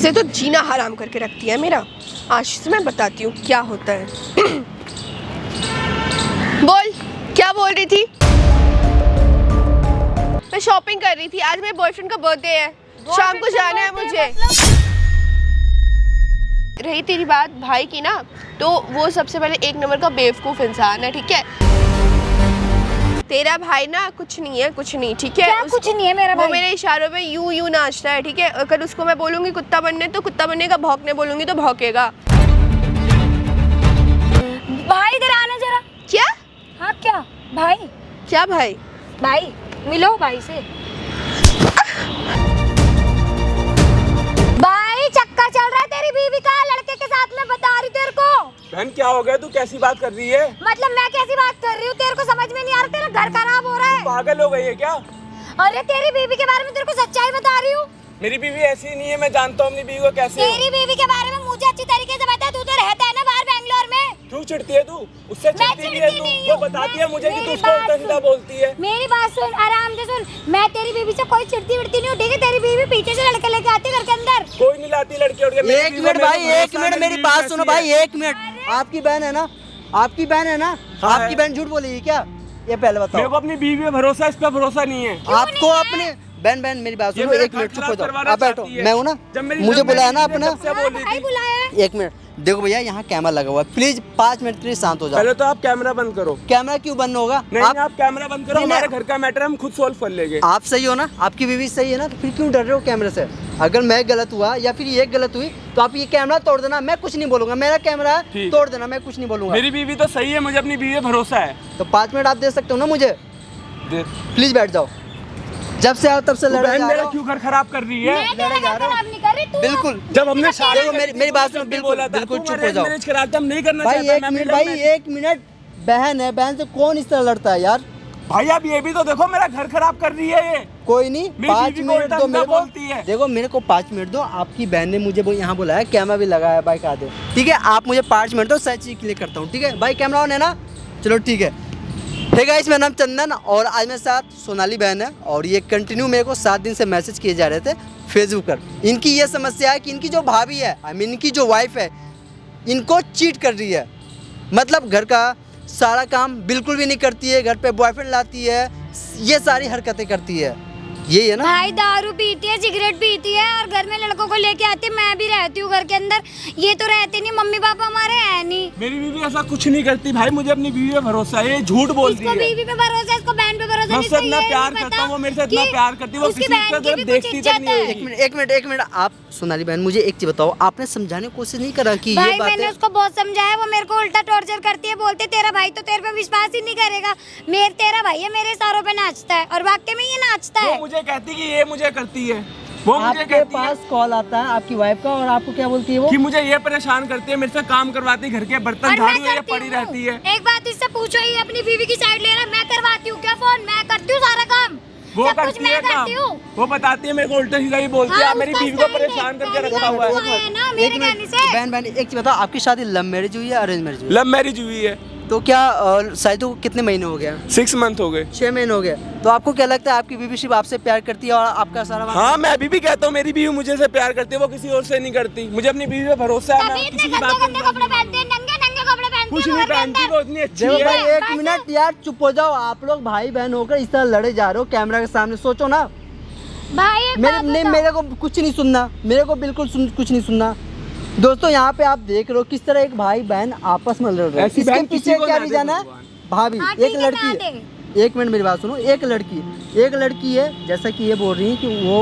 इससे तो जीना हराम करके रखती है मेरा। आज से मैं बताती हूँ क्या होता है। बोल, क्या बोल रही थी? मैं शॉपिंग कर रही थी, आज मेरे बॉयफ्रेंड का बर्थडे है, शाम को जाना है मुझे। रही तेरी बात भाई की ना, तो वो सबसे पहले एक नंबर का बेवकूफ इंसान है, ठीक है। तेरा भाई ना कुछ नहीं है, कुछ नहीं, ठीक है। कुछ नहीं है मेरा भाई। वो मेरे इशारों पे यूं यूं नाचता है, ठीक है। अगर उसको मैं बोलूंगी कुत्ता बनने तो कुत्ता बनेगा, भौंकने बोलूंगी तो भौंकेगा। भाई इधर आना जरा। क्या? हाँ क्या भाई? क्या भाई? भाई मिलो भाई से। भाई चक्का चल रहा है तेरी बीवी का लड़के के साथ में, बता रही तेरे को। बहन क्या हो गया, तू कैसी बात कर रही है? मतलब मैं कैसी बात कर रही हूँ, तेरे को समझ में नहीं आ रहा? तेरा घर खराब हो रहा है। पागल हो गई है क्या? अरे तेरी बीवी के बारे में तेरे को सच्चाई बता रही हूँ। मेरी बीवी ऐसी नहीं है, मैं जानता हूँ अपनी बीवी को कैसे। तेरी बीवी के बारे में मुझे अच्छी तरीके से बता। तू तो रहता है ना बाहर बैंगलोर में। क्यों चिढ़ती है तू? उससे चिढ़ती भी है तू? वो बताती है मुझे कि तू उसको उल्टा सीधा बोलती है। मेरी बात सुन, आराम से सुन। मैं तेरी बीवी से कोई चिढ़ती विड़ती नहीं हूँ, ठीक है। तेरी बीवी पीछे से लड़के लेके आती है घर के अंदर। कोई नहीं लाती लड़की उड़ के। एक मिनट भाई, एक मिनट मेरी बात सुनो भाई, एक मिनट। आपकी बहन है ना? आपकी बहन है ना? आपकी बहन झूठ बोलेगी क्या? ये पहले बताओ। मेरे को अपनी बीवी पे भरोसा है, इस पे भरोसा नहीं है। आपको अपने बहन मेरी बात सुनो, एक मिनट चुप हो जाओ। आप बैठो, मैं हूँ ना, मुझे बुलाया ना अपना। एक मिनट देखो भैया, यहाँ कैमरा लगा हुआ है, प्लीज 5 मिनट के लिए शांत हो जाओ। पहले तो आप कैमरा बंद करो। कैमरा क्यों बंद होगा? आप कैमरा बंद करो, हमारे घर का मैटर हम खुद सॉल्व कर लेंगे। आप सही हो ना? आपकी बीवी सही है ना? तो फिर क्यों डर रहे हो कैमरे से? अगर मैं गलत हुआ या फिर ये गलत हुई तो आप ये कैमरा तोड़ देना, मैं कुछ नहीं बोलूंगा। मेरा कैमरा है, तोड़ देना, मैं कुछ नहीं बोलूंगा। मेरी बीवी तो सही है, मुझे अपनी बीवी पे भरोसा है। तो 5 मिनट आप दे सकते हो ना मुझे? प्लीज बैठ जाओ। जब से आओ तब से लड़ाई जा रहे हो। क्यों घर खराब कर रही है? मैं तेरा घर खराब नहीं कर रही, तू बिल्कुल। जब हमने मेरी बात सुनो, बिल्कुल बिल्कुल चुप हो जाओ हम नहीं करना भाई। एक मिनट भाई, एक मिनट। बहन है, बहन से कौन इस तरह लड़ता है यार? भाई आप ये भी तो देखो, मेरा घर खराब कर रही है ये। कोई नहीं, 5 मिनट दो मेरे को। बोलती है। देखो मेरे को 5 मिनट दो। आपकी बहन ने मुझे यहाँ बुलाया, कैमरा भी लगाया बाइक आधे, ठीक है। आप मुझे 5 मिनट दो, सही चीज क्लिक करता हूँ, ठीक है भाई। कैमरा ऑन है ना? चलो ठीक है। हे गाइस, मेरा नाम चंदन और आज मेरे साथ सोनाली बहन है और ये कंटिन्यू मेरे को 7 दिन से मैसेज किए जा रहे थे फेसबुक पर। इनकी ये समस्या है कि इनकी जो भाभी है, आई मीन इनकी जो वाइफ है, इनको चीट कर रही है। मतलब घर का सारा काम बिल्कुल भी नहीं करती है, घर पे बॉयफ्रेंड लाती है, ये सारी हरकतें करती है। यही है ना भाई? दारू पीती है, सिगरेट पीती है और घर में लड़कों को लेके आती है। मैं भी रहती हूँ घर के अंदर, ये तो रहते नहीं। मम्मी पापा हमारे हैं नहीं। मेरी बीवी ऐसा कुछ नहीं करती भाई, मुझे अपनी बीवी पे भरोसा है। ये झूठ बोलती है। इसको बीवी पे भरोसा है, इसको बहन पे भरोसा मैं नहीं। उससे इतना प्यार करता हूँ, वो मेरे से इतना प्यार करती है, वो किसी की तरफ देखती तक नहीं है। एक मिनट आप सोनाली बहन मुझे एक चीज बताओ, आपने समझाने की कोशिश नहीं करा कि भाई ये बात मैंने उसको बहुत समझाया, वो मेरे को उल्टा टॉर्चर करती है। बोलते तेरा भाई तो तेरे पे विश्वास ही नहीं करेगा। तेरा भाई है, मेरे इशारों पे नाचता है और वाकई में ये नाचता है। वो मुझे कहती कि ये मुझे करती है, वो मुझे आपके कहती पास कॉल आता है आपकी वाइफ का और आपको क्या बोलती है वो? कि मुझे ये परेशान करती है, मेरे से काम करवाती है, घर के बर्तन और झाड़ू मैं ये करती पड़ी हूँ। रहती है। एक बात इससे पूछो, ये अपनी बीवी की साइड ले रहा है। मैं करवाती हूँ क्या फोन? मैं करती हूँ सारा काम, वो सब कुछ करती मैं है काम, करती हूँ। वो बताती है मेरे को, उल्टा सीधा ही बोलती है। आप मेरी बीवी को परेशान करके रखा हुआ है। बहन एक चीज बताओ, आपकी शादी लव मैरिज हुई है अरेंज मैरिज हुई? लव मैरिज हुई है। तो क्या शादी को कितने महीने हो गया? 6 मंथ हो गए। 6 महीने हो गए। तो आपको क्या लगता है आपकी बीवी सिर्फ आपसे प्यार करती है और आपका सारा हाँ, मैं अभी भी कहता हूँ मेरी बीवी मुझे से प्यार करती है, वो किसी और से नहीं करती। मुझे अपनी बीवी पे भरोसा है। मैं किसी की बात गंदे कपड़े पहनते हैं, नंगे कपड़े पहनते हैं, कुछ नहीं पहनती, वो इतनी अच्छी देखो भाई, है। एक मिनट यार चुप हो जाओ। आप लोग भाई बहन होकर इस तरह लड़े जा रहे हो कैमरा के सामने, सोचो ना। भाई मेरे को कुछ नहीं सुनना, मेरे को बिल्कुल कुछ नहीं सुनना। दोस्तों यहाँ पे आप देख रहे हो किस तरह एक भाई बहन आपस में लड़ रहे हैं। इसके पीछे क्या रीजन है? भाभी, एक लड़की है। एक मिनट मेरी बात सुनो, एक लड़की है, जैसा कि ये बोल रही है कि वो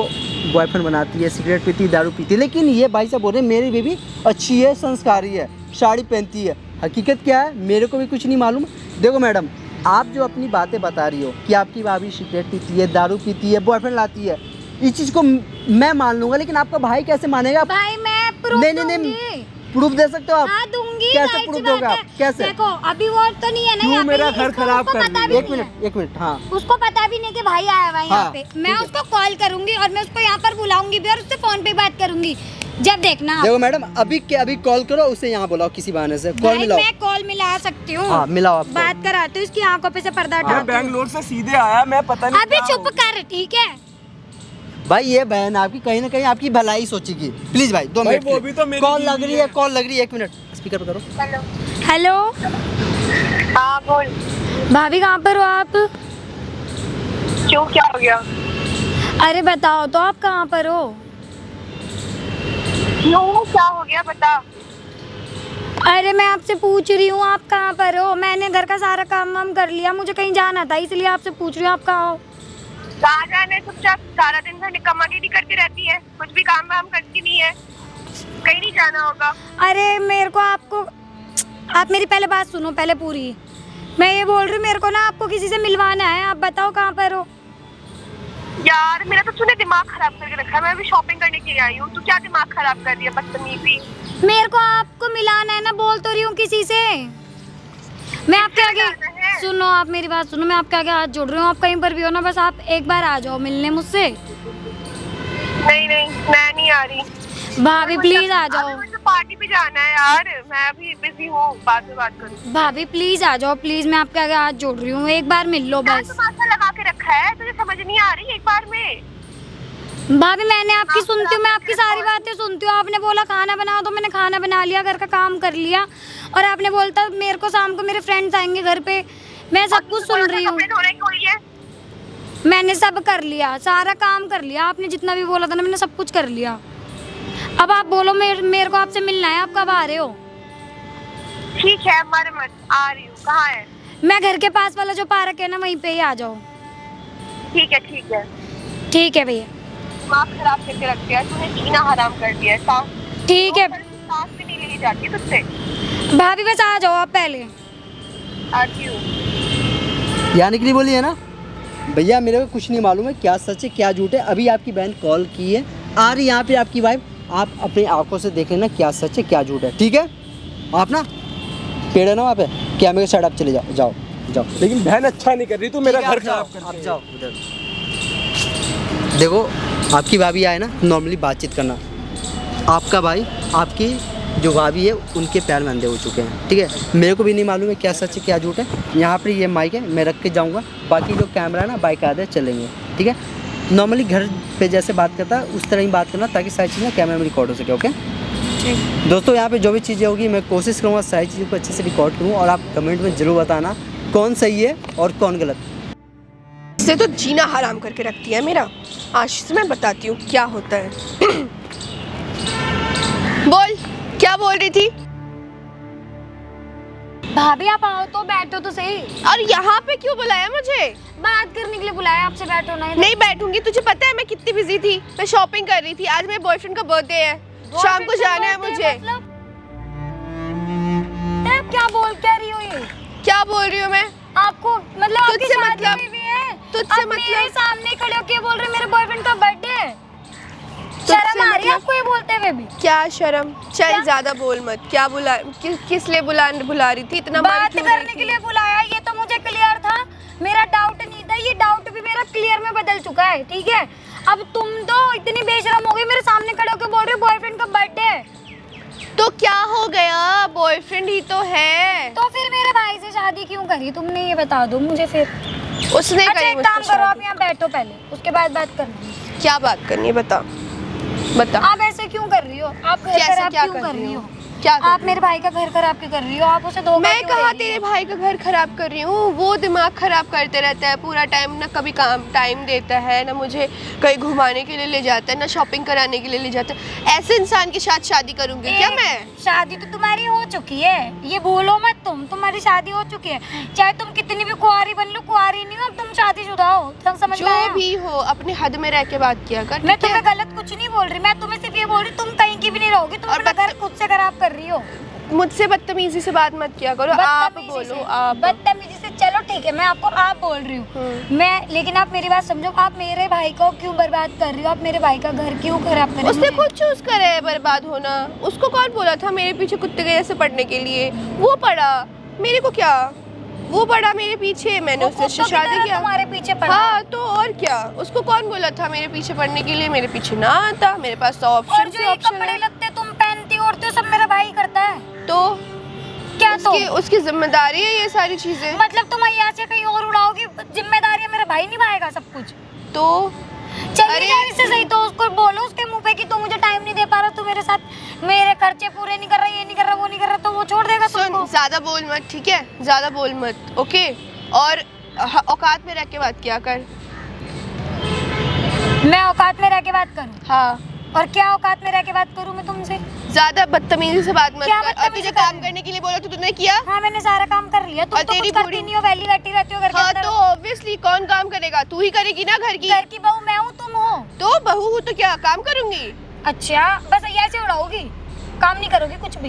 बॉयफ्रेंड बनाती है, सिगरेट पीती है, दारू पीती है, लेकिन ये भाई साहब बोल रहे हैं मेरी बेबी अच्छी है, संस्कारी है, साड़ी पहनती है। हकीकत क्या है मेरे को भी कुछ नहीं मालूम। देखो मैडम, आप जो अपनी बातें बता रही हो कि आपकी भाभी सिगरेट पीती है, दारू पीती है, बॉयफ्रेंड लाती है, इस चीज़ को मैं मान लूँगा, लेकिन आपका भाई कैसे मानेगा? भाई मैं प्रूफ नहीं, प्रूफ दे सकते हो आप? हाँ दूंगी। कैसे प्रूफ दोगे आप? कैसे? देखो अभी वो तो नहीं है ना यहाँ पे, मेरा घर खराब कर रही है। एक मिनट हाँ, उसको पता भी नहीं कि भाई आया हुआ है यहाँ हाँ, पे। मैं उसको कॉल करूंगी और मैं उसको यहाँ पर बुलाऊंगी भी और उससे फोन पे बात करूंगी। जब देखना देखो मैडम, अभी कॉल करो, उसे यहाँ बुलाओ, किसी बहाने से कॉल मिलाओ। मैं कॉल मिला सकती हूँ। हाँ मिलाओ आप। बात कराती हूँ, इसकी आंखों पे से पर्दा मैं हटाती हूँ। बैंगलोर से सीधे आया, मैं पता नहीं अभी चुप कर, ठीक है? भाई ये बहन आपकी कहीं ना कहीं आपकी भलाई सोचेगी। प्लीज भाई 2 भाई, मिनट वो भी तो मेरी कॉल लग बीवी रही है, कॉल लग रही है, 1 मिनट स्पीकर पे करो। हेलो हाँ बोल। भाभी कहाँ पर हो आप? क्यों, क्या हो गया? अरे बताओ तो आप कहाँ पर हो? क्यों, क्या हो गया बता। अरे मैं आपसे पूछ रही हूँ आप कहाँ पर हो? मैंने घर का सारा काम वाम कर लिया, मुझे कहीं जाना था इसलिए आपसे पूछ रही हूँ आप कहाँ हो? कहाँ जाने, चुपचाप सारा दिन घर निकम्मागिरी करती रहती है, कुछ भी काम वाम करती नहीं है, कहीं नहीं जाना होगा। अरे मेरे को आप मेरी पहले बात सुनो पहले पूरी। मैं ये बोल रही हूँ मेरे को ना आपको किसी से मिलवाना है, आप बताओ कहाँ पर हो? यार मेरा तो तूने दिमाग खराब करके रखा है, मैं अभी शॉपिंग करने के लिए आई हूँ, तू क्या दिमाग खराब कर रही है बदतमीजी। मेरे को आपको मिलाना है ना, बोल तो रही हूँ किसी से। मैं आपके आगे सुनो, आप मेरी बात सुनो, मैं आपके आगे हाथ जोड़ रही हूँ, आप कहीं पर भी हो ना बस आप एक बार आ जाओ मिलने मुझसे। नहीं नहीं, मैं नहीं आ रही भाभी प्लीज आ जाओ। मुझे पार्टी पे जाना है यार, मैं अभी बिजी हूँ, बाद में बात करूँ। भाभी प्लीज आ जाओ प्लीज, मैं आपके आगे हाथ जोड़ रही हूँ, एक बार मिल लो बस। तो माथा लगा के रखा है, तुझे समझ नहीं आ रही एक बार में। भाभी मैंने आपकी सुनती हूँ, मैं आपकी सारी बातें सुनती हूँ। आपने बोला खाना बनाओ तो मैंने खाना बना लिया, घर का काम कर लिया, और आपने बोलता मेरे को शाम को मेरे फ्रेंड्स आएंगे घर पे, मैं सब कुछ सुन रही हूँ। मैंने सब कर लिया, सारा काम कर लिया, आपने जितना भी बोला था ना मैंने सब कुछ कर लिया। अब आप बोलो मेरे को आपसे मिलना है, आप कब आ रहे हो? ठीक है, मर मत, आ रही हूँ। कहाँ है? मैं घर के पास वाला जो पार्क है ना वहीं पे ही आ जाओ। ठीक है ठीक है। ठीक है भैया। दिमाग खराब करके रख दिया तूने, जीना हराम कर दिया है। ठीक है सांस भी नहीं लेनी जाती तुझसे। भाभी बस आ जाओ आप पहले। आती हूँ। यानी के लिए बोली है ना भैया, मेरे को कुछ नहीं मालूम है क्या सच है क्या झूठ है। अभी आपकी बहन कॉल की है, आ रही यहाँ पे आपकी वाइफ, आप अपनी आंखों से देख लेना क्या सच है क्या झूठ है, ठीक है? आप ना पेड़ है ना वहाँ पे, कैमरे के साइड आप चले जाओ, जाओ जाओ। लेकिन बहन अच्छा नहीं कर रही, तू मेरा घर खराब कर आप जाओ उधर। देखो आपकी भाभी आए ना, नॉर्मली बातचीत करना। आपका भाई आपकी जो भाभी है उनके प्यार में अंधे हो चुके हैं, ठीक है? मेरे को भी नहीं मालूम है क्या सच है क्या झूठ है। यहाँ पर ये माइक है, मैं रख के जाऊँगा, बाकी जो कैमरा है ना बाइक आधे चलेंगे, ठीक है? नॉर्मली घर पे जैसे बात करता है उस तरह ही बात करना, ताकि सारी चीज़ें कैमरे में रिकॉर्ड हो सके। ओके दोस्तों, यहाँ पे जो भी चीज़ें होगी मैं कोशिश करूँगा सारी चीज़ों को अच्छे से रिकॉर्ड करूँ, और आप कमेंट में ज़रूर बताना कौन सही है और कौन गलत। इससे तो जीना हराम करके रखती है मेरा। आज से मैं बताती हूँ क्या होता है। बोल, क्या बोल रही थी? भाभी आप आओ तो बैठो तो सही। और यहाँ पे क्यों बुलाया मुझे? बात करने के लिए बुलाया, आपसे बैठो ना। नहीं बैठूंगी, तुझे पता है मैं कितनी बिजी थी, मैं शॉपिंग कर रही थी। आज मेरे बॉयफ्रेंड का बर्थडे है, शाम को जाना है मुझे। आप क्या बोल क्या रही हो? ये क्या बोल रही हूँ मैं? आपको मतलब आपकी तुझसे शादी मतलब? हुई भी है, तुझसे आप मतलब? मेरे सामने खड़े होके बोल रहे हो मेरे बॉयफ्रेंड का बर्थडे है। शर्म आ रही है आपको ये बोलते हुए भी? क्या शर्म? चल ज्यादा बोल मत। क्या बुला किस लिए बुला रही थी? इतना बात करने के लिए बुलाया, ये तो मुझे क्लियर था, मेरा डाउट नहीं था, ये डाउट भी मेरा क्लियर में बदल चुका है, ठीक है? अब तुम तो इतनी बेशरम हो गई, मेरे सामने खड़े होकर बोल रहे हो बॉयफ्रेंड का बर्थडे है। तो क्या हो गया, बॉयफ्रेंड ही तो है। तो फिर मेरे भाई से शादी क्यों करी तुमने, ये बता दो मुझे फिर। उसने अच्छा करी एक मुझसे काम करो, आप शादी। यहाँ बैठो पहले, उसके बाद बात करनी। क्या बात करनी है बता बता। आप ऐसे क्यों कर रही हो? आप घर कैसे खराब क्या क्यों कर रही हो? क्या आप मेरे भाई का घर खराब क्यों कर रही हो? आप उसे धोखा मैं क्यों कहा दे रही तेरे हो? भाई का घर खराब कर रही हूँ? वो दिमाग खराब करते रहता है पूरा टाइम, ना कभी काम टाइम देता है, ना मुझे कहीं घुमाने के लिए ले जाता है, ना शॉपिंग कराने के लिए ले जाता है। ऐसे इंसान के साथ शादी करूंगी क्या मैं? शादी तो तुम्हारी हो चुकी है, ये भूलो मत तुम, तुम्हारी शादी हो चुकी है। चाहे तुम कितनी भी कुंवारी बन लो, कुंवारी नहीं हो, अब तुम शादीशुदा हो। तुम समझ में आया? जो भी हो अपने हद में रह के बात किया कर। मैं ठीक है? तुम्हें गलत कुछ नहीं बोल रही, मैं तुम्हें सिर्फ ये बोल रही तुम कहीं की भी नहीं रहोगी, तुम और अपना घर खुद से खराब कर रही हो। मुझसे बदतमीजी से बात मत किया करो। आप बदतमीजी बोलो से- आप। बदतमीजी से चलो ठीक है, मैं आपको आप बोल रही हूँ मैं, लेकिन आप मेरी बात समझो, आप मेरे भाई को क्यों बर्बाद कर रही हो? आप मेरे भाई का घर क्यों खराब कर रही हो? उसने खुद चूज करा है बर्बाद होना। उसको कौन बोला था मेरे पीछे कुत्ते के जैसे पढ़ने के लिए? वो पढ़ा, मेरे को क्या? वो पढ़ा मेरे पीछे, मैंने उससे शादी किया। तुम्हारे पीछे पड़ा। हाँ तो और क्या? उसको कौन बोला था मेरे पीछे पढ़ने के लिए? मेरे पीछे ना आता, मेरे पास तो और ऑप्शन जो से ये ऑप्शन कपड़े है। लगते तुम पहनती ओढ़ती हो सब मेरा भाई करता है। तो क्या तो? उसकी जिम्मेदारी है ये सारी चीजें। मतलब तुम यहाँ से कहीं और उड़ाओगी, जिम्मेदारी मेरा भाई निभाएगा सब कुछ। तो चलिए अरे- जाओ इससे सही तो उसको बोलो उसके मुंह पे कि तू मुझे टाइम नहीं दे पा रहा, तू मेरे साथ मेरे खर्चे पूरे नहीं कर रहा, ये नहीं कर रहा, वो नहीं कर रहा, तो वो छोड़ देगा सुन, तुमको। ज्यादा बोल मत, ठीक है? ज्यादा बोल मत, ओके? और औकात में रह के बात किया कर। मैं औकात में रह के बात करूं? हाँ, और क्या औकात में रह के बात करूं मैं तुमसे? ज्यादा बदतमीजी से बात मत क्या कर। और बदतमीजी तुझे कर काम रही? करने के लिए बोला तो तूने किया? हाँ मैंने सारा काम कर लिया, तुम और तो तेरी कुछ करती बूढ़ी- नहीं हो, वैली बैठी रहती हो घर के हाँ, अंदर। तो ऑब्वियसली कौन काम करेगा? तू ही करेगी ना घर की। घर की बहू मैं हूँ, तुम हो। तो बहू हूँ तो क्या काम करूंगी? अच्छा बस ऐसे उड़ाओगी, काम नहीं करोगी कुछ भी,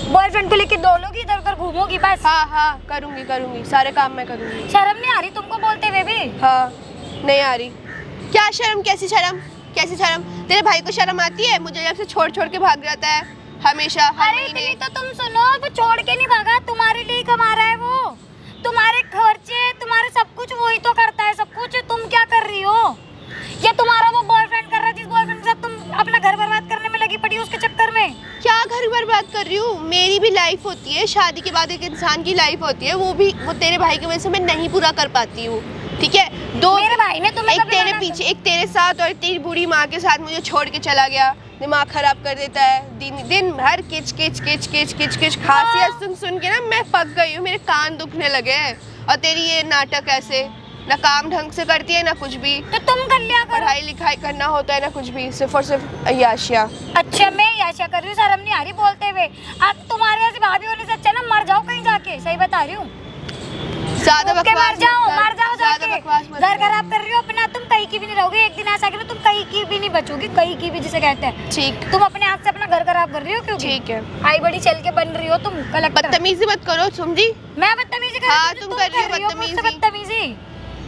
बॉयफ्रेंड को लेके दौड़ोगी, इधर उधर घूमोगी बस। हाँ हाँ, करूंगी करूंगी, सारे काम मैं करूंगी। शर्म नहीं आ रही तुमको बोलते हुए भी? हाँ, नहीं आ रही। क्या शर्म? कैसी शर्म? कैसी शर्म? तेरे भाई को शर्म आती है? मुझे जब से छोड़ छोड़ के भाग जाता है हमेशा, हर अरे महीने। इतनी तो तुम सुनो, वो छोड़ के नहीं भागा, तुम्हारे लिए कमा रहा है वो, तुम्हारे खर्चे तुम्हारे सब कुछ वही तो करता है, सब कुछ। तुम क्या कर रही हो? ये तुम्हारा वो बॉयफ्रेंड कर रहा है जिस बॉयफ्रेंड के साथ तुम अपना घर बर्बाद करने में लगी पड़ी हो, उसके चक्कर में। क्या घर बर्बाद कर रही हूँ? मेरी भी लाइफ होती है, शादी के बाद एक इंसान की लाइफ होती है, वो तेरे भाई की वजह से मैं नहीं पूरा कर पाती हूँ, ठीक है? दो मेरे भाई ने तुम्हें एक कभी तेरे मना पीछे, एक तेरे साथ, और तेरी बूढ़ी माँ के साथ मुझे छोड़ के चला गया, दिमाग खराब कर देता है। दिन भर किच किच किच किच किच किच खांसी सुन सुन के ना मैं पक गई हूँ, मेरे कान दुखने लगे हैं। और तेरी ये नाटक ऐसे, ना काम ढंग से करती है ना कुछ भी, तो तुम कर लिया करो। पढ़ाई लिखाई करना होता है ना कुछ भी, सिर्फ और सिर्फ अय्याशिया। अच्छा मैं याशा कर रही हूँ, शर्म नहीं आ रही बोलते हुए? अब तुम्हारे जैसी भाभी होने से अच्छा ना मर जाओ कहीं जाके, सही बता रही हूँ। ज्यादा भूख के बकवास मर जाओ, मत कर, मर जाओ ज्यादा जाके। बकवास मत घर कर। खराब कर रही हो अपना, तुम कहीं की भी नहीं रहोगे, एक दिन ऐसा करो तुम कहीं की भी नहीं बचोगी, कहीं की भी जिसे कहते हैं। ठीक, तुम अपने हाथ से अपना घर खराब कर रही हो, क्यों? ठीक है। आई बड़ी चल के बन रही हो तुम कलेक्टर। बदतमीजी मत करो, समझी? मैं बदतमीजी कर रही हूँ? हाँ, तुम कर रही हो मुझसे बदतमीजी। बदतमीजी।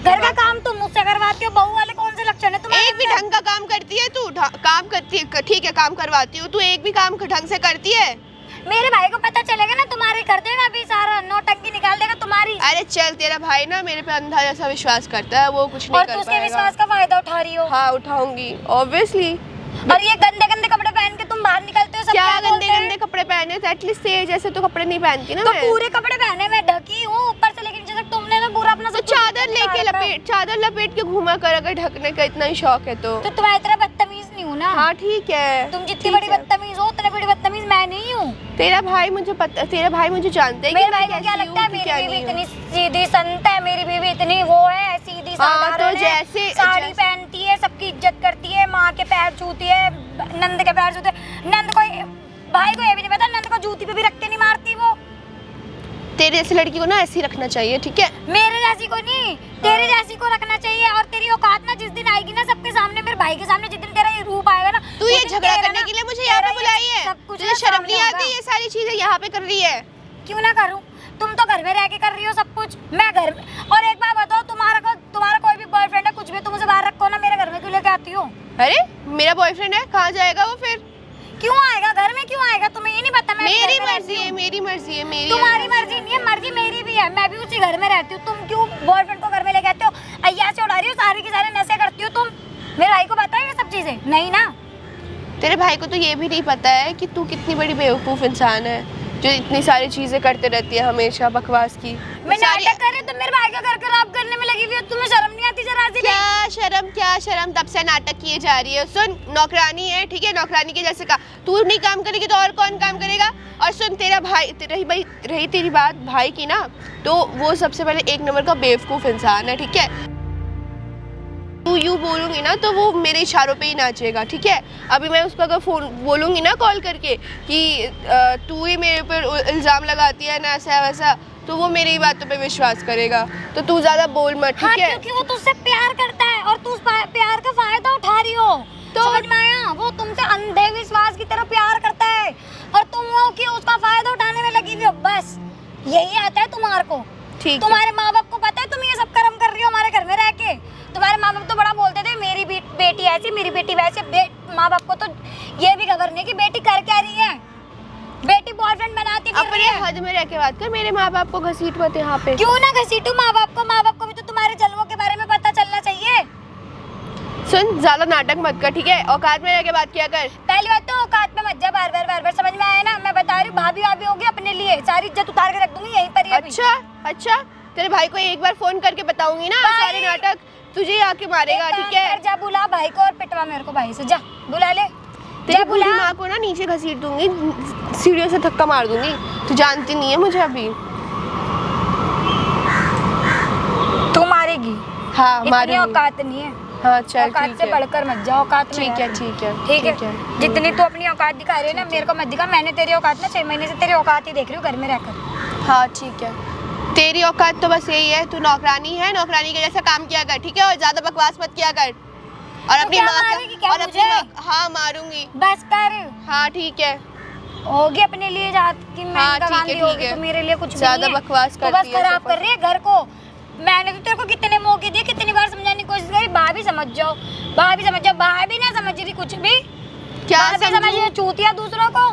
घर का काम तुम मुझसे करवाती हो, बहू वाले कौन से लक्षण है तुम्हारे एक भी अंदर? ढंग का काम करती है तू? काम करती है, ठीक है, काम करवाती हूँ, तू एक भी काम ढंग से करती है? मेरे भाई को पता चलेगा ना, तुम्हारे कर देगा अभी सारा, नौटंकी निकाल देगा तुम्हारी। अरे चल, तेरा भाई ना मेरे पे अंधा जैसा विश्वास करता है, वो कुछ नहीं और कर तू उसके पाएगा। विश्वास का फायदा उठा रही हो। हाँ, उठाऊंगी ऑब्वियसली। और ये गंदे गंदे कपड़े पहन के तुम बाहर निकलते हो, सब क्या क्या गंदे बोलते हैं? गंदे कपड़े पहने? तो एटलीस्ट तेरे जैसे तो कपड़े नहीं पहनती ना तो मैं। पूरे कपड़े पहने मैं ढकी हूँ ऊपर से, लेकिन जैसे तुमने तो पूरा अपना तो सब कुछ चादर लेके निकाल रखा है। लपेट, चादर लपेट के घूमा कर, अगर ढकने का इतना ही शौक है तो। तो तुम्हारी तरह बदतमीज नहीं हूँ ना। हाँ ठीक है, तुम जितनी ठीक बड़ी है। बदतमीज हो उतनी बड़ी बदतमीज मैं नहीं हूँ। तेरा भाई मुझे पता, तेरा भाई मुझे जानते हैं कि मेरे मैं भाई को क्या कैसी लगता है? हूँ, कि मेरी क्या बीवी नहीं हूँ। इतनी सीधी संत है, मेरी बीवी इतनी वो है, सीधी हाँ, साधारण तो है, जैसे- साड़ी जैसे- पहनती है, सबकी इज्जत करती है, माँ के पैर छूती है, नंद के पैर छूती है। नंद को, भाई को ये भी नहीं पता, नंद को जूती पे भी रख के नहीं मारती वो। तेरे जैसी लड़की को ना ऐसे ही रखना चाहिए, ठीक है? मेरे जैसी को नहीं, तेरे जैसी को रखना चाहिए। और तेरी औकात ना जिस दिन आएगी ना सबके सामने, मेरे भाई के सामने, जिस दिन तेरा ये रूप आएगा ना, तू उस ये दिन झगड़ा तेरा करने ना- के लिए मुझे यहाँ पे तेरा ये बुलाई है? सब कुछ तुझे ना शर्म सामने नहीं होगा। आती ये सारी चीजें यहाँ पे कर रही है? क्यों ना करूं? तुम तो घर में रह के कर रही हो सब कुछ, मैं घर में। और एक बार बताओ, तुम्हारा कोई भी बॉयफ्रेंड है, कुछ भी, तुम उसे बाहर रखो ना, मेरे घर में क्यों लेके आती हो? अरे मेरा बॉयफ्रेंड है, कहाँ जाएगा वो फिर? क्यों आएगा घर में, क्यों आएगा? तुम्हें ये नहीं पता? मैं मेरी घर में मर्जी रहती है, हूँ। मेरी मर्जी है, मेरी तुम्हारी मर्जी नहीं है, मर्जी मेरी भी है, मैं भी उसी घर में रहती हूँ। तुम क्यों बॉयफ्रेंड को घर में लेके आते हो? अय्या से उड़ा रही हो, सारी की सारे नशे करती हो तुम। मेरे भाई को पता है ये सब चीजें? नहीं ना। तेरे भाई को तो ये भी नहीं पता है कि तू कितनी बड़ी बेवकूफ इंसान है, जो इतनी सारी चीजें करते रहती है हमेशा बकवास की। मैं सारी- नाटक कर रही हूँ, तुम मेरे भाई का घर खराब करने में लगी हुई हो। तुम्हें शर्म नहीं आती जरा सी भी? क्या शर्म, तब से नाटक किए जा रही है। सुन, नौकरानी है, ठीक है, नौकरानी के जैसे का तू नहीं काम करेगी तो और कौन काम करेगा? और सुन, तेरा भाई, रही तेरी बात भाई की ना, तो वो सबसे पहले एक नंबर का बेवकूफ इंसान है, ठीक है? तू यूँ बोलूँगी ना तो वो मेरे इशारों पे ही नाचेगा, ठीक है? अभी मैं उसको अगर फोन बोलूँगी ना कॉल करके कि तू ही मेरे ऊपर इल्ज़ाम लगाती है ना ऐसा वैसा, तो वो मेरी बातों पे विश्वास करेगा। तो तू ज़्यादा बोल मत, हाँ, ठीक है? क्योंकि वो तुझसे प्यार करता है और तू उस प्यार का फायदा उठा रही हो। तो- समझ में आया? वो तुमसे अंधे विश्वास की तरह प्यार करता है और तुम वो कि उसका फायदा उठाने में लगी हुई हो। बस यही आता है तुम्हारे को। ठीक है। तुम्हारे माँ बाप को पता है तुम ये सब कर्म कर रही हो हमारे घर में रह के? तुम्हारे माँ बाप तो बड़ा बोलते थे, मेरी बेटी ऐसी, मेरी बेटी वैसे। माँ बाप को तो ये भी खबर नहीं कि बेटी कर क्या रही है। बेटी बॉयफ्रेंड बनाती फिर रही अपने है। हद में रह के बात कर, मेरे माँ बाप को घसीट मत यहाँ पे। क्यों ना घसीटू माँ बाप को? माँ बाप को भी तो तुम्हारे जलवों के बारे में पता चलना चाहिए। सुन, ज्यादा नाटक मत कर, ठीक है? औकात में रह के बात किया कर। पहली बात तो औकात में मत जा, बार बार समझ में आया ना? मैं बता रही हूँ, भाभी भाभी होगी अपने लिए, सारी इज्जत उतार के रख दूंगी यहीं पर ही अभी। अच्छा, तेरे भाई को एक बार फोन करके बताऊंगी ना सारे नाटक। तुझे ही आके मारेगा, ठीक है? जा बुला भाई को और पिटवा मेरे को भाई से, जा बुला ले। तेरी बुरी माँ को ना नीचे घसीट दूंगी, सीढ़ियों से धक्का मार दूंगी। तू जानती नहीं है मुझे अभी। तू मारेगी? हाँ इतनी मारूंगी। औकात नहीं है। हाँ चल औकात ठीक से है। बढ़कर मत जा, औकात में ठीक है रह। ठीक है ठीक है, जितनी तू अपनी औकात दिखा रही है ना, मेरे को मत दिखा। मैंने तेरी औकात ना 6 महीने से तेरी औकात ही देख रही हूँ घर में रहकर। हाँ ठीक है, तेरी औकात तो बस यही है, तू नौकरानी है, नौकरानी के जैसा काम किया कर, ठीक है? और ज्यादा बकवास मत किया कर। और अपनी क्या माँ मारेगी क्या और अपनी मुझे? माँ, हाँ मारूंगी। बस कर, हाँ ठीक है, होगी अपने लिए जात की हाँ, मैं ठीक है, होगी ठीक है। तो मेरे लिए कुछ भी ज्यादा नहीं है। बकवास तू बस करती है, खराब सब कर रही है घर को। मैंने तो तेरे को कितने मौके दिए, कितनी बार समझाने की कोशिश करी, भाभी समझ जाओ, भाभी समझ जाओ। भाभी ना समझ रही कुछ भी। क्या भाभी समझ रही है चूतिया दूसरों को।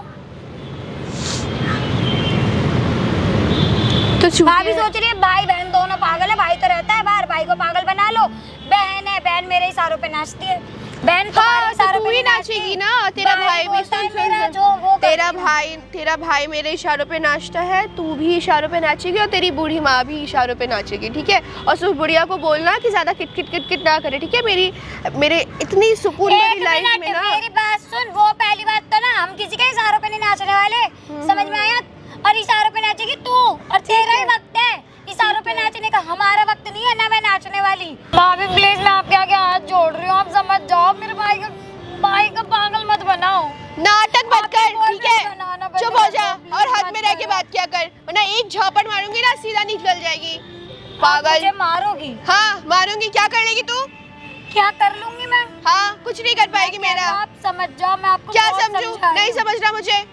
तो भाभी सोच रही है भाई बहन दोनों पागल है, भाई तो रहता है बाहर, भाई को पागल बना लो। बहन है, बहन मेरे इशारों पे नाचती है, बहन तुम्हारे हाँ, इशारों तो पे तू ही नहीं नाचेगी ना, तेरा भाई भी बोलता है सुन मेरा सुन जो वो सुन। करती है। तेरा भाई मेरे इशारों पे नाचता है, तू भी इशारों पे नाचेगी और तेरी बूढ़ी माँ भी इशारों पे नाचेगी, ठीक है? और सुबह बुढ़िया को बोलना कि ज्यादा किट किट किट किट ना करे, ठीक है? मेरे इतनी सुकून भरी लाइफ में मिनट, ना। मेरी बात सुन। वो पहली बात तो ना, हम किसी के इशारों पे नहीं नाचने वाले, समझ में आया? और इशारों पे नाचेगी तू, और तेरा ही वक्त है इशारों पे नाचने का, हमारा वक्त नहीं है ना मैं नाचने वाली। भाभी प्लीज मैं आपके आगे हाथ जोड़ रही हूँ, आप समझ जाओ। मेरे भाई का पागल मत बनाओ। नाटक मत कर, बोल ठीक है? बनाना चुप बंद हो जा कर दो, और please हद मत में रह के करो। बात किया कर, वरना एक झापड़ मारूंगी ना सीधा निकल जाएगी। आप पागल। मुझे मारोगी? हाँ मारूंगी, क्या कर लेगी तू? क्या कर लूंगी मैं? हाँ कुछ नहीं कर पाएगी मेरा। आप समझ जाओ, मैं आपको क्या बहुत समझूं? समझा रही नहीं हूँ। समझना मुझे,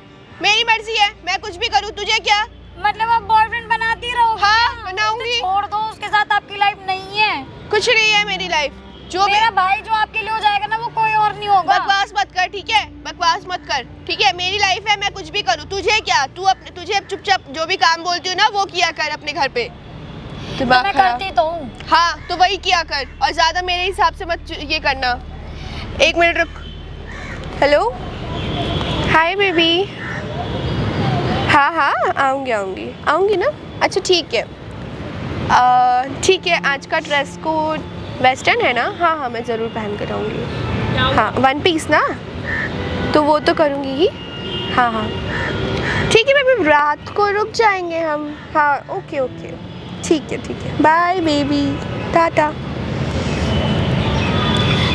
मेरी मर्जी है, मैं कुछ भी करूँ, तुझे क्या? मतलब आप बॉयफ्रेंड बनाती रहो? हाँ बनाऊंगी। छोड़ दो, उसके साथ आपकी लाइफ नहीं है। कुछ नहीं है मेरी लाइफ, जो मेरा भाई जो आपके लिए हो जाएगा ना, वो कोई और नहीं होगा। बकवास मत कर, ठीक है? बकवास मत कर, ठीक है? मेरी लाइफ है, मैं कुछ भी करूँ, तुझे क्या? तुझे चुपचाप जो भी काम बोलती हूँ ना वो किया कर अपने घर पे। तो मैं करती तो हूँ। हाँ तो वही किया कर, और ज्यादा मेरे हिसाब से मत ये करना। एक मिनट रुक। Hello, hi baby. हाँ हाँ आऊँगी ना। अच्छा ठीक है, ठीक है। आज का ड्रेस कोड वेस्टर्न है ना? हाँ मैं ज़रूर पहन कर आऊँगी। हाँ 1 पीस ना, तो वो तो करूँगी ही। हाँ ठीक है बेबी, रात को रुक जाएंगे हम। हाँ ओके ठीक है। Bye baby, tata.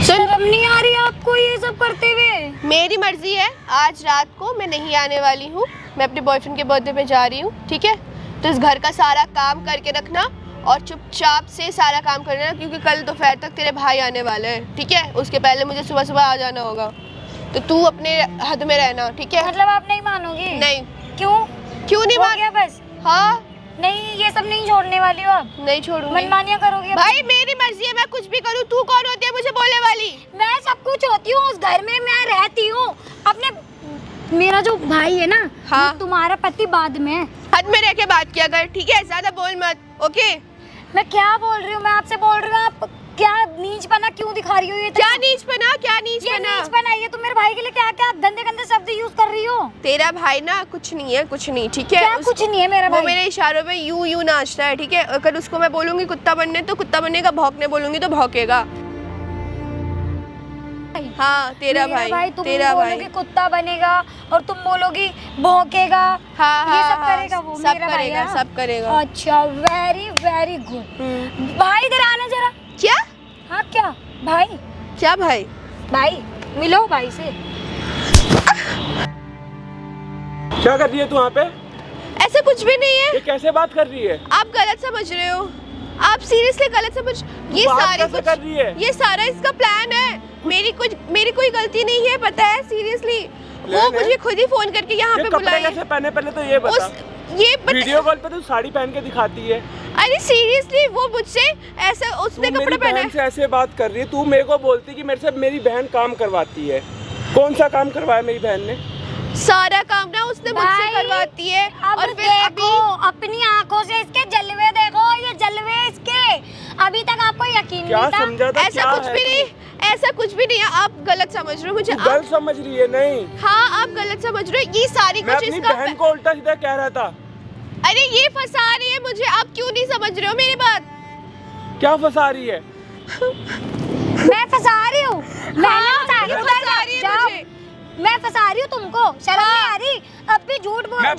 शर्म नहीं आ रही आपको ये सब करते हुए? मेरी मर्जी है, आज रात को मैं नहीं आने वाली हूँ, मैं अपने बॉयफ्रेंड के बर्थडे पे जा रही हूँ, ठीक है? तो इस घर का सारा काम करके रखना और चुपचाप से सारा काम करना, क्योंकि कल दोपहर तक तेरे भाई आने वाले हैं, ठीक है? उसके पहले मुझे सुबह आ जाना होगा, तो तू अपने हद में रहना, ठीक है? मतलब आप नहीं मानोगी? नहीं। क्यों नहीं हो गया बस? हाँ नहीं, ये सब नहीं छोड़ने वाली हो आप? नहीं छोड़ूंगी। मनमानियां करोगी? भाई मेरी मर्जी है, मैं कुछ भी करूँ, तू कौन होती है मुझे बोलने वाली? मैं सब कुछ होती हूँ, उस घर में मैं रहती हूँ। अपने मेरा जो भाई है ना, हाँ। वो तुम्हारा पति बाद में है। हद में रह के बात किया कर, ठीक है? ज्यादा बोल मत, ओके? मैं क्या बोल रही हूँ, मैं आपसे बोल रही हूँ, आप क्या नीचपना क्यों दिखा रही हो? ये क्या नीचपना? क्या नीचपना? नीचपना ये तुम मेरे भाई के लिए क्या क्या गंदे गंदे शब्द यूज कर रही हो? तेरा भाई ना कुछ नहीं है, कुछ नहीं, ठीक है? क्या कुछ नहीं है मेरा वो भाई? मेरे इशारों पे यूं नाचता है, ठीक है? अगर उसको मैं बोलूंगी कुत्ता बनने तो कुत्ता बनेगा, भौंकने बोलूंगी तो भौंकेगा। हाँ तेरा भाई, तुम तेरा भाई बोलोगी कुत्ता बनेगा और तुम बोलोगी भौंकेगा। हाँ ये सब करेगा वो सब मेरा भाई? करेगा, हाँ? सब करेगा। अच्छा वेरी गुड। भाई इधर आना जरा। क्या? हाँ क्या भाई? क्या भाई? भाई मिलो भाई से। क्या कर रही है तू वहाँ पे? ऐसा कुछ भी नहीं है, ये कैसे बात कर रही है? आप गलत समझ रहे हो, आप सीरियसली गलत समझ। ये बात सारी कैसे कर रही है? ये सारा इसका प्लान है, मेरी कोई गलती नहीं है, पता है? सीरियसली वो प्लान है? मुझे खुद ही फोन करके यहाँ ये पे कपड़े बुलाया। कैसे पहने पहले तो ये बता। वीडियो कॉल पे तू साड़ी पहन के दिखाती है। अरे सीरियसली वो मुझसे ऐसा, उसने तू कपड़े मेरी पहने। बहन से ऐसे बात कर रही है, तू मेरे को बोलती कि मेरे से मेरी बहन काम करवाती है। कौन सा काम करवाया मेरी बहन ने? सारा काम ना उसने मुझसे भाई, करवाती है। अब और फिर देखो अपनी आंखों से इसके जलवे देखो, ये जलवे इसके। अभी तक आपको यकीन क्या नहीं था? समझा था? ऐसा क्या कुछ है भी तू? नहीं, ऐसा कुछ भी नहीं है, आप गलत समझ रहे हो मुझे। तू गलत समझ रही है। नहीं, हाँ आप गलत समझ रहे हो, ये सारी मैं कुछ अपनी इसका। बहन को उल्टा सीधा कह रहा था। अरे ये फंसा रही है मुझे, आप क्यों नहीं समझ रहे हो मेरी बात? क्या फंसा रही है? मैं फंसा रही हूँ, मैं फंसा रही हूँ तुमको, शर्म नहीं आ रही? अब भी झूठ बोले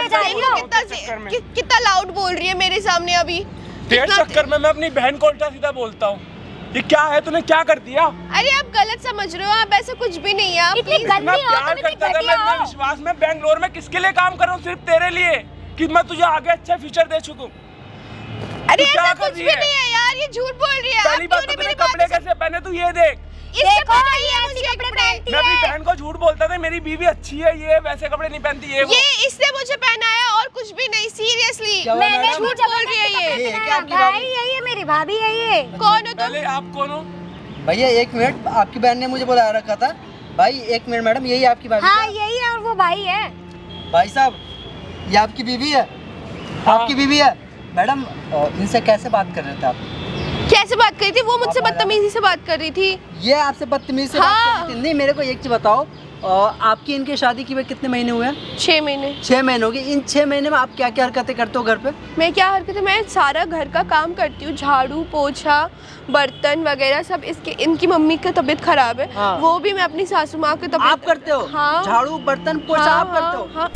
जा रही हो। कितना लाउड बोल रही है मेरे सामने अभी। तेरे चक्कर में मैं अपनी बहन को उल्टा सीधा बोलता हूँ। ये क्या है, तूने क्या कर दिया? अरे आप गलत समझ रहे हो, आप ऐसा कुछ भी नहीं है। आप इतनी please- गंदी हो प्यार तुम, इतनी करता था घटिया मैं, हो। विश्वास में बेंगलोर में किसके लिए काम कर रहा हूँ? सिर्फ तेरे लिए कि मैं तुझे आगे अच्छा फ्यूचर दे सकूं। अरे तू क्या ऐसा कर कुछ रही भी है? नहीं है यार, ये झूठ बोल रही है। पहली आप बात क्यों तो नहीं मेरे मेरी कपड़े बात कैसे पहने तू ये देख। इससे देखो, पता ये है ऐसी मुझे कपड़े कपड़े। पहनती मैं अपनी है। बहन को झूठ बोलता था मेरी बीवी अच्छी है, ये वैसे कपड़े नहीं पहनती, ये वो। ये इसने मुझे पहनाया और कुछ भी नहीं, सीरियसली। क्या हुआ, मैंने मैडम? झूठ बोल रही है ये। ये है क्या आपकी भाई भाभी? यही है मेरी भाभी, यही है। कौन हो तुम? पहले आप कौन हो? भैया एक मिनट, आपकी बहन ने मुझे बुला रखा था। भाई एक मिनट मैडम, यही आपकी भाभी? हाँ यही है, और वो भाई है। भाई साहब, ये आपकी बीवी है? हाँ। आपकी बीवी है मैडम? इनसे कैसे बात कर रहे थे आप? कैसे बात कर रही थी? वो मुझसे बदतमीजी से बात कर रही थी। ये आपसे बदतमीजी से हाँ। बात कर रही थी? नहीं, मेरे को एक चीज बताओ, आपकी इनके शादी की हुए कितने महीने हुए हैं? 6 महीने। 6 महीने हो गए। इन 6 महीने में आप क्या क्या हरकतें करते हो घर पे? मैं क्या हरकत है, मैं सारा घर का काम करती हूँ, झाड़ू पोछा बर्तन वगैरह सब। इसके इनकी मम्मी की तबीयत खराब है, हाँ। वो भी मैं अपनी सासू माँ की तबीयत। आप करते हो? हाँ। झाड़ू बर्तन पोछा हाँ, आप करते हो? हाँ।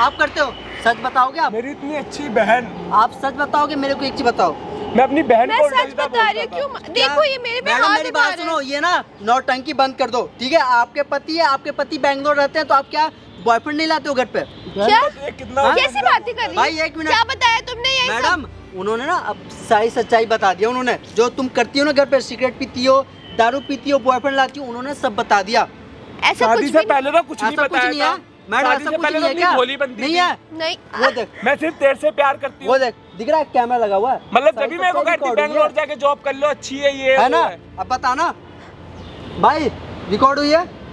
आप करते हो? सच बताओगे आप? मेरी इतनी अच्छी बहन, आप सच बताओगे? मेरे को एक चीज बताओ। मैं अपनी बहन मैं को उल्टा सच सीधा बता रही हूँ। बोलता था। क्यों? देखो ये मेरे पे मैडम हाथ मेरी उठा बात रहे सुनो, हैं। ये ना नौटंकी बंद कर दो, ठीक है? आपके पति है, आपके पति बैंगलोर रहते हैं, तो आप क्या बॉयफ्रेंड नहीं लाते हो घर पे? क्या? ये कितना हाँ? कैसी बातें कर रही भाई, है? एक मिनट। क्या बताया तुमने ये सब? मैडम उन्होंने ना अब सारी सच्चाई बता दिया। उन्होंने जो तुम करती हो ना घर पे, सिगरेट पीती हो, दारू पीती हो, बॉयफ्रेंड लाती हो, उन्होंने सब बता दिया। ऐसा शादी कुछ से भी पहले तो कुछ नहीं ऐसा कुछ बताया नहीं था। है मैडम, शादी ऐसा से कुछ पहले नहीं तो है अपनी क्या? भोली बनती नहीं थी। है। नहीं। वो देख, मैं सिर्फ तेरे से प्यार करती वो हूँ। देख, दिख रहा है कैमरा लगा हुआ है। मतलब सारी जब भी मेरे को सच्चाई कहती रिकॉर्ड हुई बैंगलोर जाके जॉब कर लो, अच्छी है ये है वो ना? है। अब बता ना भाई, रिकॉर्ड हुई है?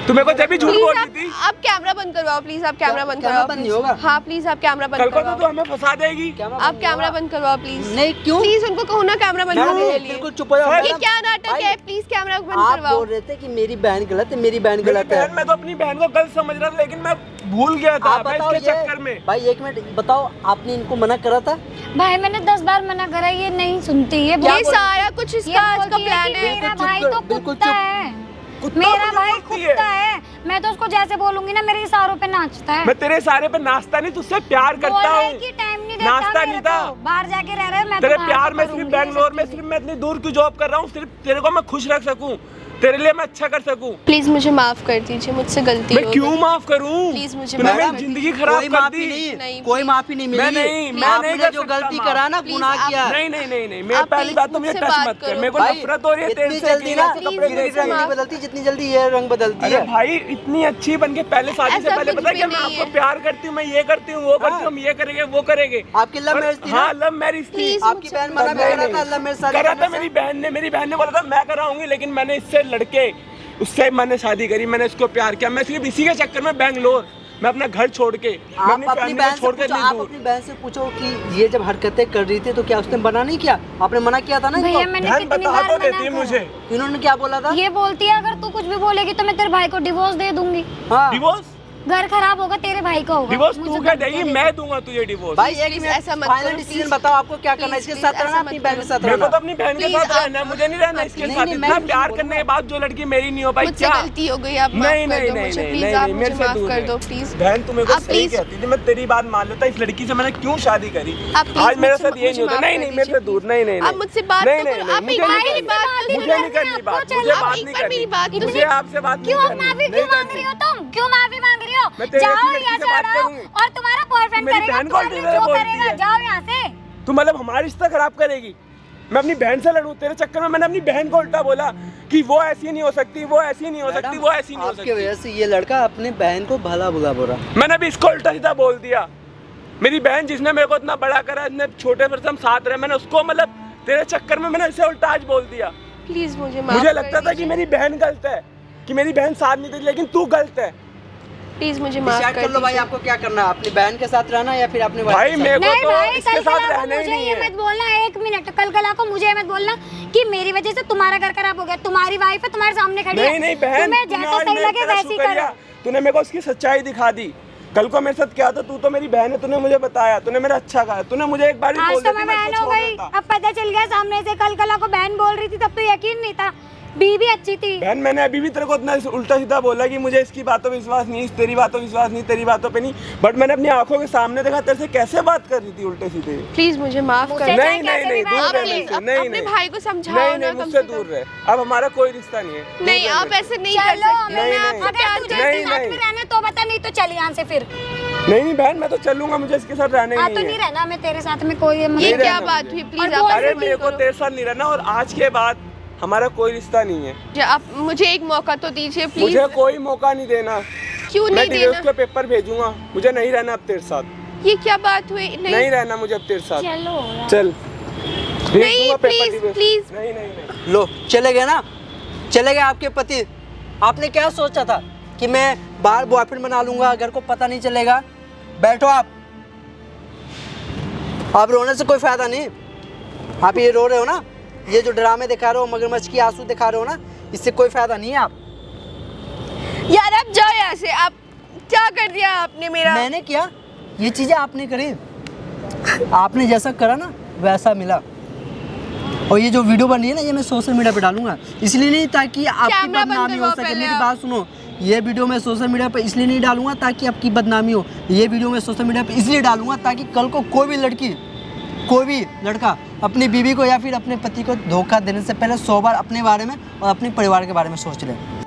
तू मेरे को जब भी झूठ प्लीज बोल रही थी, आप कैमरा बंद करवाओ, प्लीज आप कैमरा बंद कैमरा करवाओ। बंद नहीं please। होगा? हाँ प्लीज आप कैमरा बंद कल को तो तू करवाओ। हमें फंसा देगी। आप कैमरा बंद करवाओ प्लीज। नहीं, क्यों? प्लीज उनको कहो ना कैमरा बंद मैडम, करने के लिए। बिल्कुल चुप हो जाओ ये मैडम। क्या नाटक भाई, है? प्लीज कैमरा बंद आप करवाओ। बोल रहे थे कि मेरी बहन गलत है, मेरी बहन मेरी गलत है। बहन, मैं तो अपनी बहन को गलत समझ रहा था, लेकिन मैं भूल गया था आप मैं बताओ इसके चक्कर में। भाई एक मिनट बताओ, आपने इनको मना करा था? भाई मैंने 10 बार मना करा, ये नहीं सुनती। ये ये बोल- सारा कुछ ये इसका आज का बोलती है प्लान कि है। मेरा बिल्कुल भाई चुप तो कर, बिल्कुल कुत्ता चुप। है। कुत्ता मेरा मुझे भाई बोलती कुत्ता है, मैं तो उसको जैसे बोलूंगी ना मेरे इशारों पे नाचता है। मैं तेरे सारे पे नाचता नहीं, तुझसे प्यार बोल करता रहा है हूँ। कि टाइम नहीं देता नाचता मेरे नहीं था। को। बाहर जाके रह रहा है, मैं तेरे तो बाहर प्यार तो में सिर्फ करूंगी ये बैंगलोर सब में चीजें। सिर्फ मैं इतनी दूर की जॉब कर रहा हूँ, सिर्फ तेरे को मैं खुश रख सकूँ, तेरे लिए मैं अच्छा कर सकूँ। प्लीज मुझे माफ कर दीजिए, मुझसे गलती मैं हो क्यों गई। माफ करूँ? Please मुझे तूने माफ मेरी कर जिंदगी दीजिए। खराब कोई कर माफी दी। नहीं, नहीं, कोई please। माफी नहीं मिलेगी। मैं आपने नहीं कर जो सकता गलती माफ। करा ना, Please, गुनाह आप- किया। नहीं मेरे आप पहली please बात तो मुझे मुझसे टच बात मत कर। करो। मेरे को भाई, नफरत हो रही है तेरे इतनी से जल्दी कि ना ऐसे Please, कपड़े मेरी गिरे रंग थे। नहीं बदलती जितनी जल्दी ये रंग बदलती अरे है। भाई, इतनी अच्छी बन के पहले शादी से ऐसा पहले कुछ पता है भी क्या, मैं नहीं आपको है। प्यार करती हूँ, मैं ये करती हूँ, वो करती हूँ, हम ये करेंगे वो करेंगे। आपकी लव मैरिज थी ना? हाँ, लव मैरिज थी। Please, आपकी बहन मना भी करा था लव मैरिज शादी करा करने था से? मेरी बहन ने बोला था मैं कराऊंगी, लेकिन मैंने इससे लड़के, उससे मैंने शादी करी, मैंने इसको प्यार किया। मैं सिर्फ इसी के चक्कर में बैंगलोर, मैं अपना घर छोड़ के, मैं आप अपनी अपनी फैमिली बहन को से छोड़ के पूछो, नहीं आप दूर। अपनी बहन से पूछो कि ये जब हरकतें कर रही थी तो क्या उसने मना नहीं किया? आपने मना किया था ना भैया इनको? मैंने बहन कितनी बता बार तो मना देती करा। मुझे। इन्होंने क्या बोला था? ये बोलती है अगर तू कुछ भी बोलेगी तो मैं तेरे भाई को डिवोर्स दे दूंगी। हाँ डिवोर्स? घर खराब होगा, तेरे भाई का होगा। डिवोर्स मुझे तू क्या धमकियां देगी? देती मैं है। दूंगा तुझे डिवोर्स। भाई एक Please, मिनट, ऐसा मत फाइनल करो, डिसीजन please। बताओ आपको क्या करना है, इसके Please, साथ please, रहना, ऐसा अपनी मत बहन के करो। साथ मेरे को रहना? तो अपनी बहन के Please, साथ आप- रहना है, मुझे नहीं रहना इसके नहीं, साथ। नहीं, इतना मैं प्यार कुछ करने के बाद जो लड़की मेरी नहीं हो पाई, मुझसे क्या? गलती हो गई, आप माफ नहीं कर नहीं दो नहीं मुझे, नहीं प्लीज नहीं आप नहीं, मुझे मेरे से माफ दूर कर है। दो प्लीज। बहन तू मेरे को आप सही please- कहती थी, मैं तेरी बात मान लेता, इस लड़की से मैंने क्यों शादी करी। आप please आज मेरे मुझसे- साथ ये नहीं मुझे होता। माफ नहीं कर नहीं, मेरे से दीजिए, दूर, नहीं नहीं आप मुझसे बात नहीं तो नहीं करो, नहीं, आप मुझे एक नहीं बार करनी। मेरी बात तो मुझे सुनो। नहीं करनी बात, आपको मुझे चलो, बात एक नहीं बार मेरी करनी, बात तो मुझे सुनो। आपसे बात नहीं क्यों करनी, माफी नहीं क्यों मांग करनी। रही हो तुम? क्यों माफी मांग रही हो? मैं तेरे जाओ जैसी लड़की यहाँ से से बात हटाओ, करूंगी। और तुम्हारा बॉयफ्रेंड मेरी करेगा, बहन को तुम्हारे लिए अलविदा जो बोलती करेगा। है। जाओ यहाँ से। तू मतलब हमारा रिश्ता खराब करेगी? मैं अपनी बहन से लड़ूं तेरे चक्कर में? मैंने अपनी बहन को उल्टा बोला कि वो ऐसी नहीं हो सकती, वो ऐसी नहीं हो सकती, वो ऐसी नहीं हो आपके वजह सकती। से ये लड़का अपने बहन को भला बुरा बोल रहा। मैंने भी इसको उल्टा सीधा बोल दिया। मेरी बहन जिसने मेरे को इतना बड़ा करा, इतने छोटे पर से हम साथ रहे, मैंने उसको मतलब तेरे चक्कर में मैंने इसे उल्टा आज बोल दिया। प्लीज मुझे माफ मुझे कर लगता था कि दीजिए। मेरी बहन गलत है, कि मेरी बहन साथ नहीं देती, लेकिन तू गलत है। प्लीज मुझे माफ डिसाइड कर कर लो भाई, दीजिए। आपको क्या करना है, अपनी बहन के साथ रहना या फिर अपने भाई मेरे को नहीं तो भाई, इसके कल साथ कला को रहना ही मुझे नहीं ये है। मत बोलना, एक मिनट, कल कला को मुझे ये मत बोलना कि मेरी वजह से तुम्हारा घर खराब हो गया। तुम्हारी वाइफ है, तुम्हारे सामने खड़ी है। नहीं नहीं बहन, तुम्हें तूने जैसा आज सही मेरा लगे तेरा वैसे ही शुक्रिया, करो। तूने मेरे को उसकी सच्चाई दिखा दी। कल को मेरे साथ क्या था, तू तो मेरी बहन है, तूने मुझे बताया, तूने मेरा अच्छा कहा, तूने मुझे एक बार ही आज बोल तो दिया मैं कि बहन हो छोड़ गई, देता। अब पता चल गया सामने से। कल कला को बहन बोल रही थी तब तो यकीन नहीं था, बीवी अच्छी थी। बहन मैंने अभी भी तेरे को इतना उल्टा सीधा बोला कि मुझे इसकी बातों पे विश्वास नहीं, तेरी बातों पे विश्वास नहीं, तेरी बातों पे नहीं, बट मैंने अपनी आंखों के सामने देखा तेरे से कैसे बात कर रही थी उल्टे सीधे। प्लीज मुझे माफ कर मुझसे दो। नहीं कैसे नहीं नहीं, भी दूर बात रह करी? मुझसे, आप नहीं अपने नहीं भाई को समझाओ नहीं ना, नहीं, कम मुझसे से दूर कम। रह, अब हमारा कोई रिश्ता नहीं है। दूर नहीं रह आप मेरे। ऐसे नहीं कर चलो सकते। नहीं, मैं नहीं। आपको अगर प्यार तुझे करती नहीं, इसके साथ नहीं। में रहना है तो बता, नहीं तो चल यहाँ से फिर। नहीं नहीं बहन, मैं तो चलूंगा, मुझे इसके साथ रहना ही हाँ तो नहीं नहीं है। रहना मैं तेरे साथ में कोई ये नहीं क्या रहना बात मुझे। हुई, प्लीज और आप बोल अरे ऐसे मेरे नहीं को करो। तेरे साथ नहीं रहना, और आज के बाद हमारा कोई रिश्ता नहीं है। आप मुझे एक मौका तो दीजिए प्लीज। मुझे कोई मौका नहीं देना। क्यों मैं नहीं डिवोर्स देना? के पेपर भेजूंगा, मुझे नहीं रहना अब तेरे साथ। ये क्या बात हुई? नहीं रहना मुझे अब तेरे साथ। चलो यार। चल भेज नहीं, दूंगा पेपर please, डिवोर्स। please। नहीं नहीं नहीं। लो चले गए ना, चले गए आपके पति। आपने क्या सोचा था कि मैं बाहर बॉयफ्रेंड बना लूंगा, घर को पता नहीं चलेगा? बैठो आप रोने से कोई फायदा नहीं। आप ये रो रहे हो ना, ये जो ड्रामे दिखा रहे हो, मगरमच्छ की आंसू दिखा रहे हो ना, इससे कोई फायदा नहीं है। आप यार आप जाओ यहाँ से। आप क्या कर दिया आपने मेरा? मैंने किया, ये चीजें आपने करी। आपने जैसा करा ना वैसा मिला। और ये जो वीडियो बनी है ना, ये मैं सोशल मीडिया पे डालूंगा, इसलिए नहीं ताकि आपकी कैमरा बंद बदनामी हो करवाओ सके। पहले मेरी आप। बात सुनो, ये वीडियो मैं सोशल मीडिया पे इसलिए नहीं डालूंगा ताकि आपकी बदनामी हो। ये वीडियो मैं सोशल मीडिया पे इसलिए डालूंगा ताकि कल को कोई भी लड़की, कोई भी लड़का अपनी बीवी को या फिर अपने पति को धोखा देने से पहले 100 बार अपने बारे में और अपने परिवार के बारे में सोच ले।